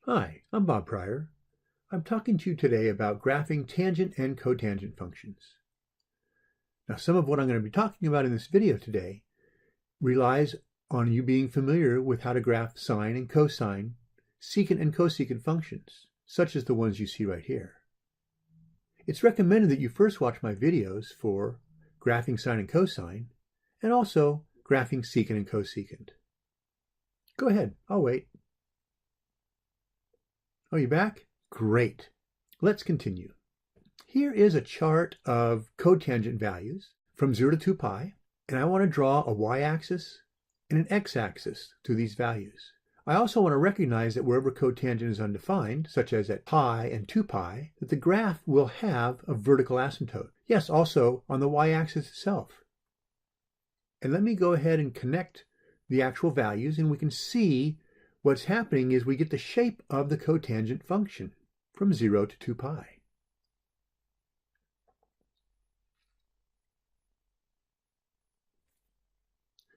Hi, I'm Bob Pryor. I'm talking to you today about graphing tangent and cotangent functions. Now, some of what I'm going to be talking about in this video today relies on you being familiar with how to graph sine and cosine, secant and cosecant functions, such as the ones you see right here. It's recommended that you first watch my videos for graphing sine and cosine, and also graphing secant and cosecant. Go ahead, I'll wait. Oh, you back? Great. Let's continue. Here is a chart of cotangent values from 0 to 2 pi, and I want to draw a y-axis and an x-axis to these values. I also want to recognize that wherever cotangent is undefined, such as at pi and 2 pi, that the graph will have a vertical asymptote. Yes, also on the y-axis itself. And let me go ahead and connect the actual values, and we can see what's happening is we get the shape of the cotangent function from 0 to 2 pi.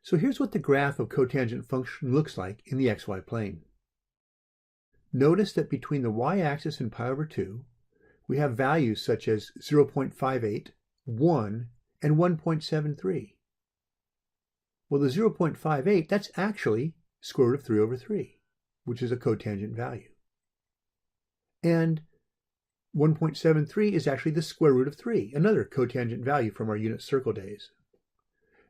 So here's what the graph of cotangent function looks like in the xy plane. Notice that between the y-axis and pi over 2, we have values such as 0.58, 1, and 1.73. Well, the 0.58, that's actually square root of 3 over 3, which is a cotangent value. And 1.73 is actually the square root of 3, another cotangent value from our unit circle days.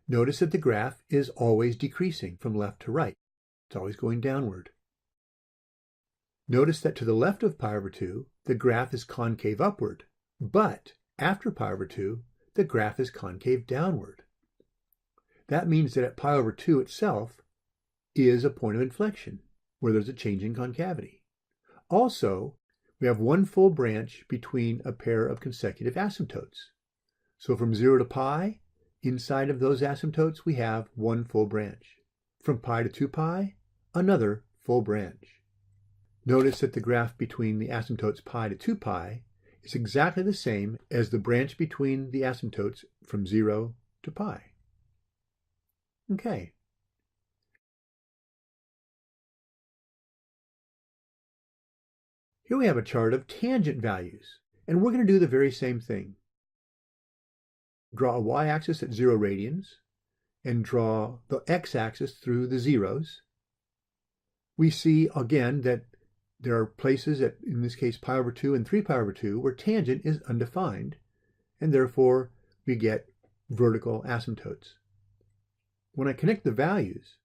Notice that the graph is always decreasing from left to right. It's always going downward. Notice that to the left of pi over 2, the graph is concave upward, but after pi over 2, the graph is concave downward. That means that at pi over 2 itself is a point of inflection, where there's a change in concavity. Also, we have one full branch between a pair of consecutive asymptotes. So from 0 to pi, inside of those asymptotes, we have one full branch. From pi to 2 pi, another full branch. Notice that the graph between the asymptotes pi to 2 pi is exactly the same as the branch between the asymptotes from 0 to pi. Okay. Here we have a chart of tangent values, and we're going to do the very same thing. Draw a y-axis at 0 radians, and draw the x-axis through the zeros. We see again that there are places at, in this case, pi over 2 and 3 pi over 2, where tangent is undefined, and therefore we get vertical asymptotes. When I connect the values,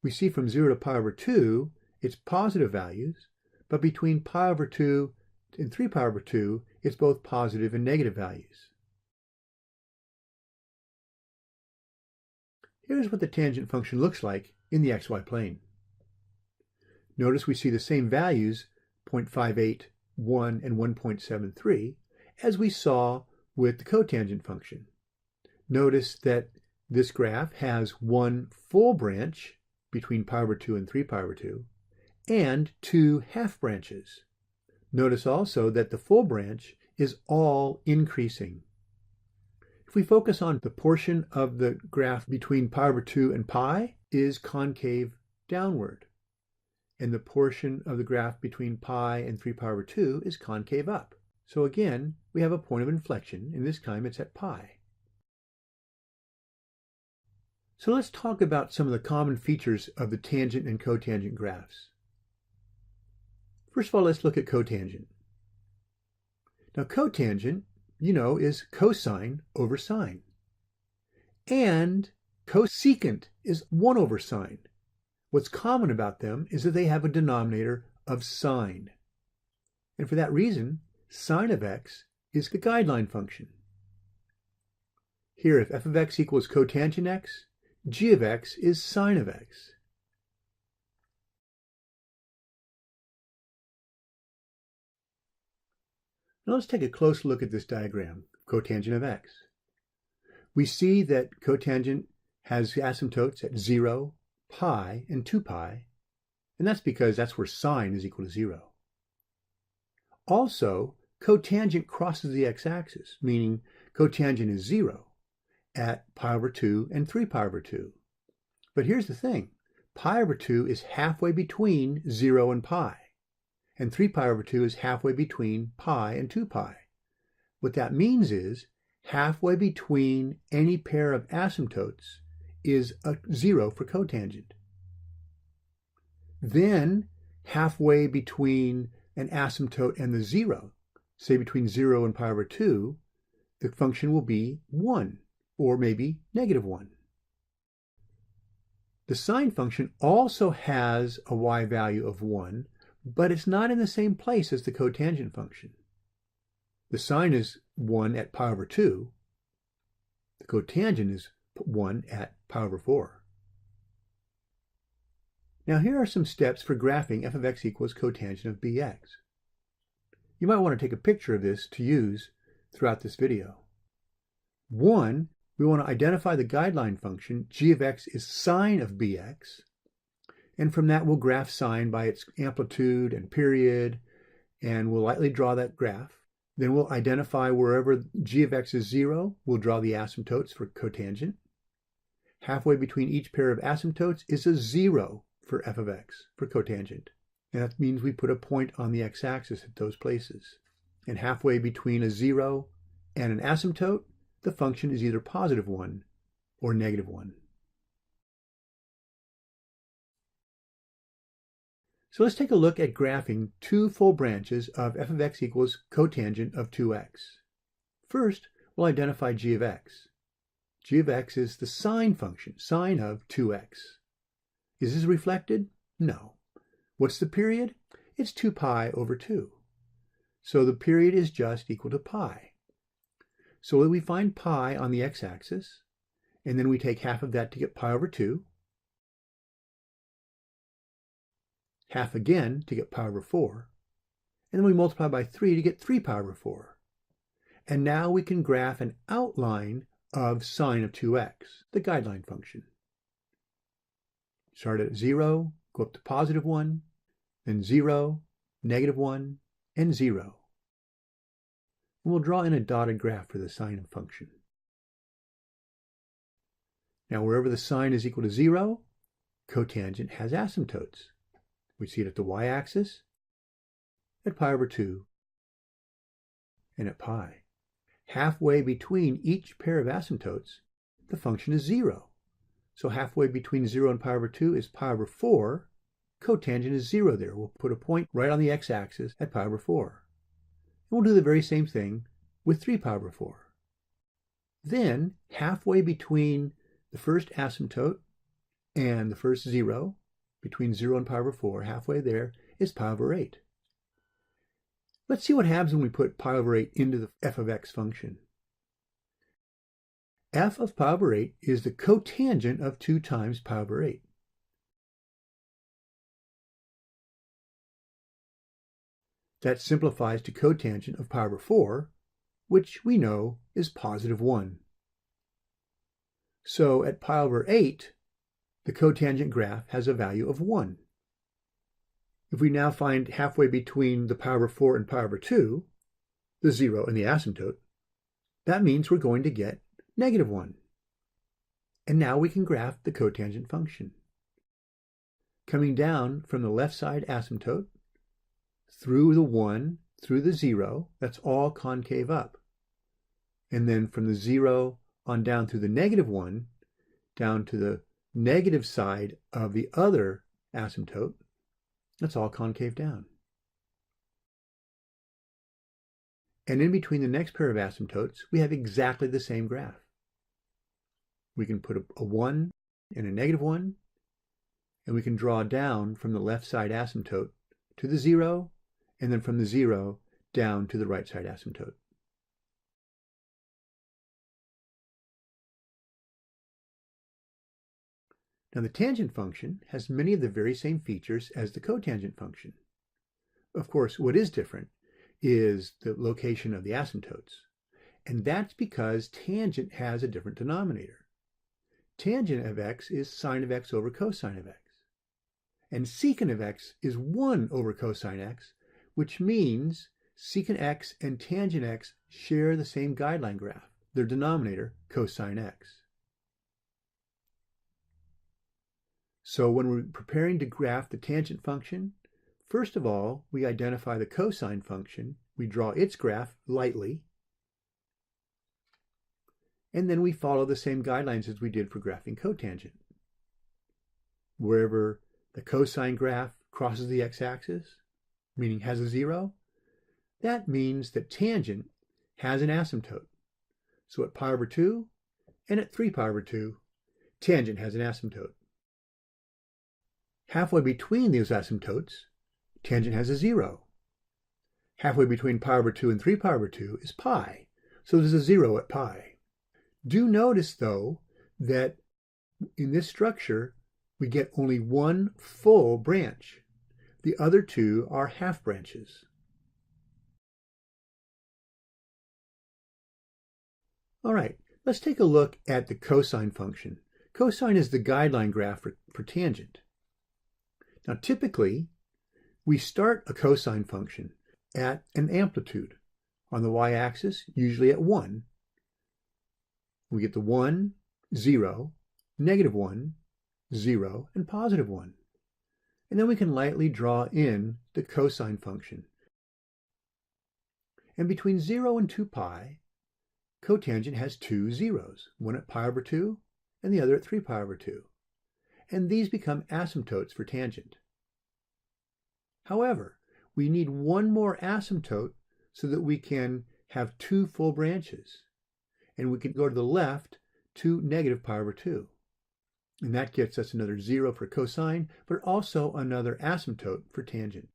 we see from 0 to pi over 2, it's positive values, but between pi over 2 and 3 pi over 2, it's both positive and negative values. Here's what the tangent function looks like in the xy plane. Notice we see the same values, 0.58, 1, and 1.73, as we saw with the cotangent function. Notice that this graph has one full branch between pi over 2 and 3 pi over 2, and two half branches. Notice also that the full branch is all increasing. If we focus on the portion of the graph between pi over 2 and pi is concave downward, and the portion of the graph between pi and 3 pi over 2 is concave up. So again, we have a point of inflection, and this time it's at pi. So let's talk about some of the common features of the tangent and cotangent graphs. First of all, let's look at cotangent. Now, cotangent, you know, is cosine over sine. And cosecant is 1 over sine. What's common about them is that they have a denominator of sine. And for that reason, sine of x is the guideline function. Here, if f of x equals cotangent x, g of x is sine of x. Now let's take a close look at this diagram, cotangent of x. We see that cotangent has asymptotes at 0, pi, and 2 pi, and that's because that's where sine is equal to 0. Also, cotangent crosses the x-axis, meaning cotangent is 0 at pi over 2 and 3 pi over 2. But here's the thing. Pi over 2 is halfway between 0 and pi. And 3 pi over 2 is halfway between pi and 2 pi. What that means is halfway between any pair of asymptotes is a 0 for cotangent. Then halfway between an asymptote and the 0, say between 0 and pi over 2, the function will be 1, or maybe -1. The sine function also has a y value of 1, but it's not in the same place as the cotangent function. The sine is 1 at pi over 2. The cotangent is 1 at pi over 4. Now here are some steps for graphing f of x equals cotangent of bx. You might want to take a picture of this to use throughout this video. 1, we want to identify the guideline function, g of x is sine of bx, and from that we'll graph sine by its amplitude and period, and we'll lightly draw that graph. Then we'll identify wherever g of x is 0, we'll draw the asymptotes for cotangent. Halfway between each pair of asymptotes is a 0 for f of x, for cotangent. And that means we put a point on the x-axis at those places. And halfway between a 0 and an asymptote, the function is either +1 or -1. So let's take a look at graphing two full branches of f of x equals cotangent of 2x. First, we'll identify g of x. G of x is the sine function, sine of 2x. Is this reflected? No. What's the period? It's 2 pi over 2. So the period is just equal to pi. So we find pi on the x-axis, and then we take half of that to get pi over 2, half again to get pi over 4, and then we multiply by 3 to get 3 pi over 4. And now we can graph an outline of sine of 2x, the guideline function. Start at 0, go up to +1, then 0, -1, and 0. And we'll draw in a dotted graph for the sine function. Now wherever the sine is equal to 0, cotangent has asymptotes. We see it at the y-axis, at pi over 2, and at pi. Halfway between each pair of asymptotes, the function is 0. So halfway between 0 and pi over 2 is pi over 4. Cotangent is 0 there. We'll put a point right on the x-axis at pi over 4. And we'll do the very same thing with 3 pi over 4. Then, halfway between the first asymptote and the first 0, between 0 and pi over 4, halfway there is pi over 8. Let's see what happens when we put pi over 8 into the f of x function. F of pi over 8 is the cotangent of 2 times pi over 8. That simplifies to cotangent of pi over 4, which we know is +1. So at pi over 8, the cotangent graph has a value of 1. If we now find halfway between the pi over 4 and pi over 2, the 0 and the asymptote, that means we're going to get -1. And now we can graph the cotangent function. Coming down from the left side asymptote, through the 1, through the 0, that's all concave up. And then from the 0 on down through the -1, down to the negative side of the other asymptote, that's all concave down. And in between the next pair of asymptotes, we have exactly the same graph. We can put a 1 and a -1, and we can draw down from the left side asymptote to the 0, and then from the 0 down to the right side asymptote. Now the tangent function has many of the very same features as the cotangent function. Of course, what is different is the location of the asymptotes, and that's because tangent has a different denominator. Tangent of x is sine of x over cosine of x, and secant of x is 1 over cosine x, which means secant x and tangent x share the same guideline graph, their denominator, cosine x. So when we're preparing to graph the tangent function, First of all, we identify the cosine function. We draw its graph lightly. And then we follow the same guidelines as we did for graphing cotangent. Wherever the cosine graph crosses the x-axis, meaning has a 0, that means that tangent has an asymptote. So at pi over 2 and at 3 pi over 2, tangent has an asymptote. Halfway between those asymptotes, tangent has a 0. Halfway between pi over 2 and 3 pi over 2 is pi, so there's a 0 at pi. Do notice, though, that in this structure, we get only one full branch. The other two are half branches. All right, let's take a look at the cosine function. Cosine is the guideline graph for tangent. Now, typically, we start a cosine function at an amplitude. On the y-axis, usually at 1. We get the 1, 0, -1, 0, and +1. And then we can lightly draw in the cosine function. And between 0 and 2 pi, cotangent has two zeros, one at pi over 2 and the other at 3 pi over 2. And these become asymptotes for tangent. However, we need one more asymptote so that we can have two full branches. And we can go to the left to negative pi over 2. And that gets us another 0 for cosine, but also another asymptote for tangent.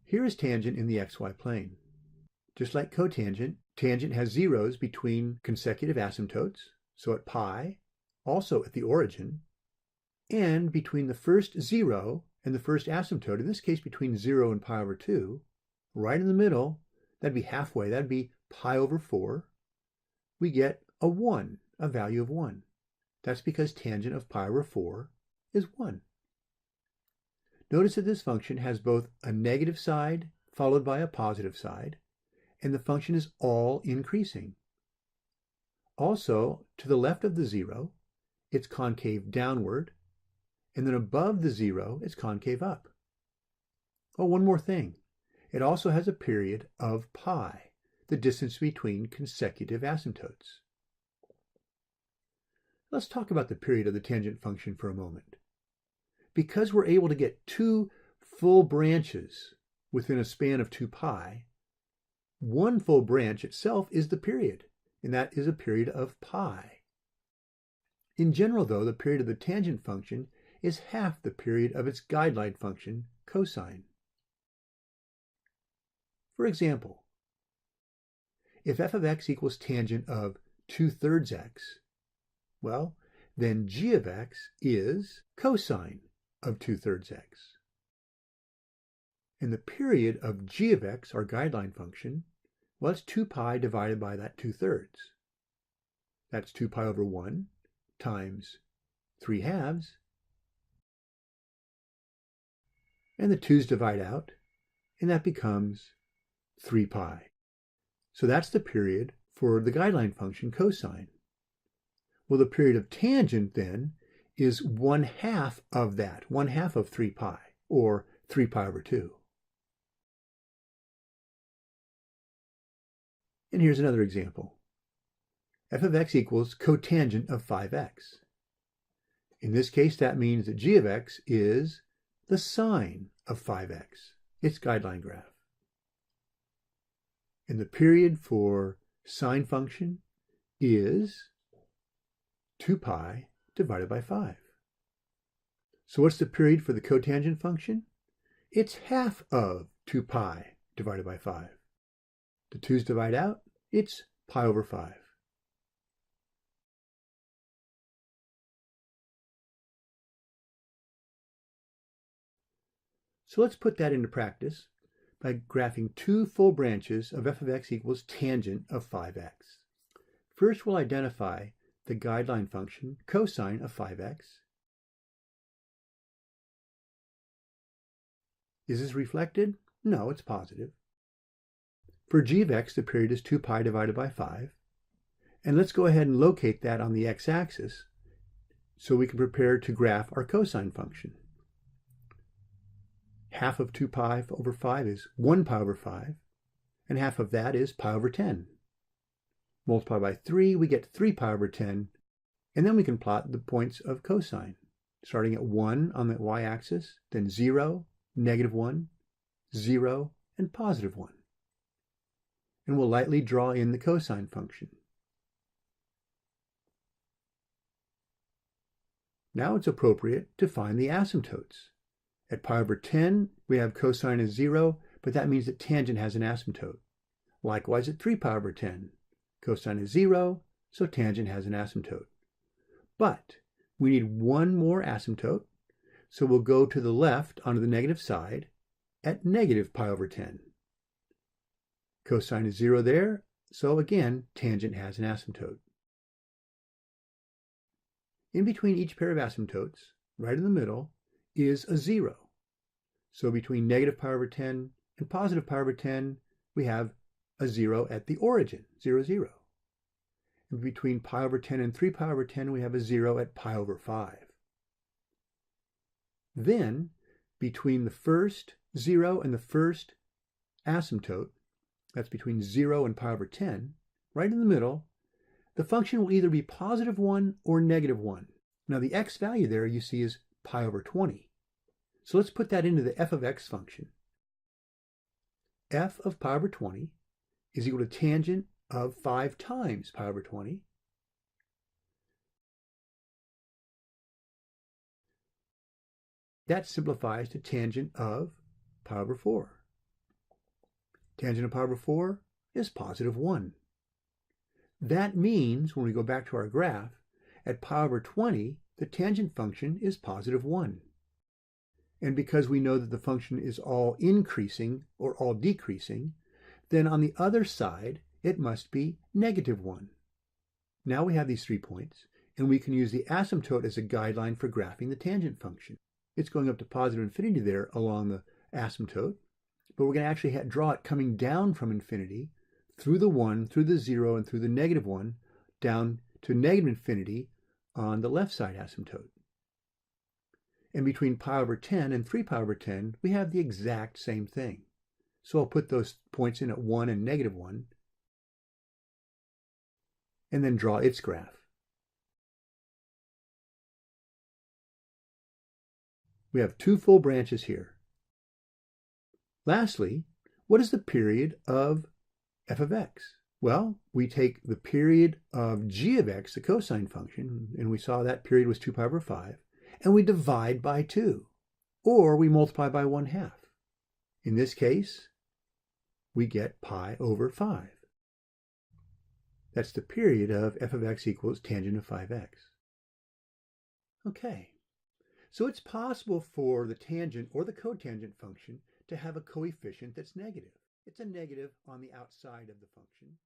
Here is tangent in the xy plane. Just like cotangent, tangent has zeros between consecutive asymptotes, so at pi, also at the origin, and between the first 0 and the first asymptote, in this case between 0 and pi over 2, right in the middle, that'd be halfway, that'd be pi over 4, we get a 1, a value of 1. That's because tangent of pi over 4 is 1. Notice that this function has both a negative side followed by a positive side, and the function is all increasing. Also, to the left of the 0, it's concave downward, and then above the 0, it's concave up. Oh, one more thing. It also has a period of pi, the distance between consecutive asymptotes. Let's talk about the period of the tangent function for a moment. Because we're able to get two full branches within a span of 2 pi, one full branch itself is the period, and that is a period of pi. In general, though, the period of the tangent function is half the period of its guideline function, cosine. For example, if f of x equals tangent of 2/3 x, well, then g of x is cosine of 2/3 x. And the period of g of x, our guideline function, well, it's 2 pi divided by that 2/3. That's 2 pi over 1 times 3 halves. And the 2's divide out, and that becomes 3 pi. So that's the period for the guideline function cosine. Well, the period of tangent, then, is 1/2 of that, 1/2 of 3 pi, or 3 pi over 2. And here's another example. f of x equals cotangent of 5x. In this case, that means that g of x is the sine of 5x, its guideline graph. And the period for sine function is 2 pi divided by 5. So what's the period for the cotangent function? It's half of 2 pi divided by 5. The 2's divide out, it's pi over 5. So let's put that into practice by graphing two full branches of f of x equals tangent of 5x. First, we'll identify the guideline function cosine of 5x. Is this reflected? No, it's positive. For g of x, the period is 2 pi divided by 5. And let's go ahead and locate that on the x-axis. so we can prepare to graph our cosine function. Half of 2 pi over 5 is 1 pi over 5, and half of that is pi over 10. Multiply by 3, we get 3 pi over 10, and then we can plot the points of cosine, starting at 1 on the y-axis, then 0, -1, 0, and +1. And we'll lightly draw in the cosine function. Now it's appropriate to find the asymptotes. At pi over 10, we have cosine is 0, but that means that tangent has an asymptote. Likewise at 3 pi over 10, cosine is 0, so tangent has an asymptote. But we need one more asymptote, so we'll go to the left onto the negative side at negative pi over 10. Cosine is 0 there, so again, tangent has an asymptote. In between each pair of asymptotes, right in the middle, is a 0. So between negative pi over 10 and positive pi over 10, we have a 0 at the origin, 0, 0. And between pi over 10 and 3 pi over 10, we have a 0 at pi over 5. Then, between the first 0 and the first asymptote, that's between 0 and pi over 10, right in the middle, the function will either be positive 1 or negative 1. Now the x value there you see is pi over 20. So let's put that into the f of x function. F of pi over 20 is equal to tangent of 5 times pi over 20. That simplifies to tangent of pi over 4. Tangent of pi over 4 is positive 1. That means, when we go back to our graph, at pi over 20, the tangent function is positive 1. And because we know that the function is all increasing or all decreasing, then on the other side, it must be negative 1. Now we have these 3 points, and we can use the asymptote as a guideline for graphing the tangent function. It's going up to positive infinity there along the asymptote, but we're going to actually draw it coming down from infinity through the 1, through the 0, and through the negative 1, down to negative infinity on the left side asymptote. And between pi over 10 and 3 pi over 10, we have the exact same thing. So I'll put those points in at 1 and negative 1, and then draw its graph. We have 2 full branches here. Lastly, what is the period of f of x? Well, we take the period of g of x, the cosine function, and we saw that period was 2 pi over 5, and we divide by 2, or we multiply by 1/2. In this case, we get pi over 5. That's the period of f of x equals tangent of 5x. Okay, so it's possible for the tangent or the cotangent function to have a coefficient that's negative. It's a negative on the outside of the function,